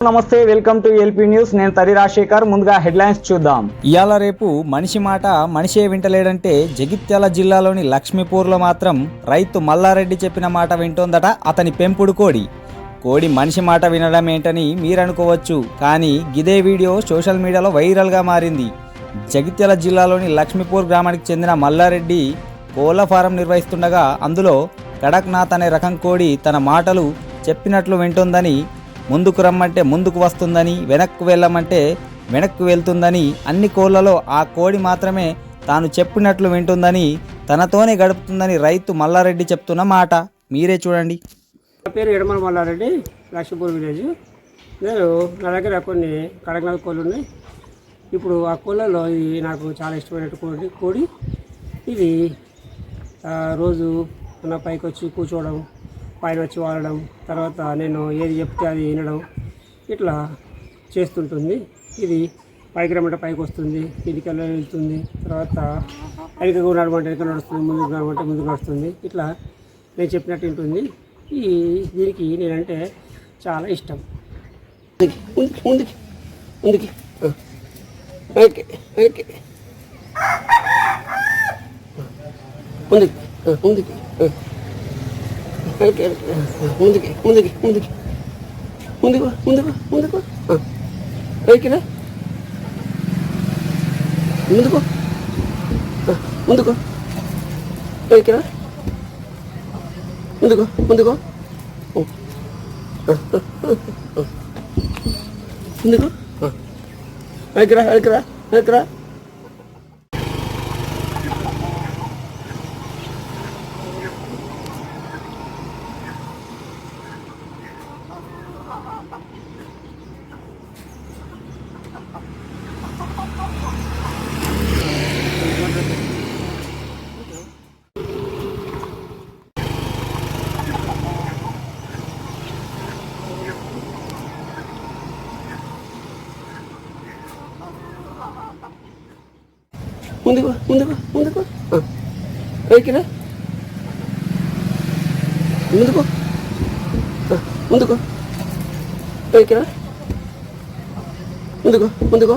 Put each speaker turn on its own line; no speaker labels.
నమస్తే, welcome to LP news. నేను తరి రాజశేఖర్. ముందుగా హెడ్లైన్స్ చూద్దాం. ఇయాల రేపు మనిషి మాట మనిషే వింటలేడంటే జగిత్యాల జిల్లాలోని లక్ష్మీపూర్లో మాత్రం రైతు మల్లారెడ్డి చెప్పిన మాట వింటోందట అతని పెంపుడు కోడి. కోడి మనిషి మాట వినడం ఏంటని మీరనుకోవచ్చు, కానీ గిదే వీడియో సోషల్ మీడియాలో వైరల్గా మారింది. జగిత్యాల జిల్లాలోని లక్ష్మీపూర్ గ్రామానికి చెందిన మల్లారెడ్డి కోళ్ల ఫారం నిర్వహిస్తుండగా అందులో కడక్నాథ్ అనే రకం కోడి తన మాటలు చెప్పినట్లు వింటోందని, ముందుకు రమ్మంటే ముందుకు వస్తుందని, వెనక్కు వెళ్ళమంటే వెనక్కు వెళ్తుందని, అన్ని కోళ్లలో ఆ కోడి మాత్రమే తాను చెప్పినట్లు వింటుందని, తనతోనే గడుపుతుందని రైతు మల్లారెడ్డి చెప్తున్న మాట మీరే చూడండి.
నా పేరు ఎడమల మల్లారెడ్డి, లక్ష్మీపూర్ విలేజ్. నా దగ్గర కొన్ని కడక్నాథ్ కోళ్ళు ఉన్నాయి. ఇప్పుడు ఆ కోళ్ళలో ఇది నాకు చాలా ఇష్టమైన కోడి. ఇది రోజు నా పైకి వచ్చి కూర్చోవడం, పైన వచ్చి వాడడం, తర్వాత నేను ఏది చెప్తే అది వినడం, ఇట్లా చేస్తుంటుంది. ఇది పైకి రమ్మంటే పైకి వస్తుంది, ఇంటికి వెళ్తుంది, తర్వాత వెనకకు నడమంటే వెనక నడుస్తుంది, ముందుకు నడమంటే ముందుకు నడుస్తుంది. ఇట్లా నేను చెప్పినట్టు ఉంటుంది. దీనికి నేనంటే చాలా ఇష్టం. ముందుకి ముందుకి ముందుకి ఓకే ఓకే ముందుకి ముందుకి ఓకే ముందుకి ముందుకి ముందుకి ముందుకు ముందుకు ముందుకు ఓకేనా ముందుకు ముందుకు ఓకేనా ముందుకు ముందుకు ముందుకు ఓకేరా ఓకేరా ఓకేరా ముందుకు ముందుకు ముందుకు ఓకేనా ముందుకు ముందుకు ఓకేనా ముందుకు ముందుకు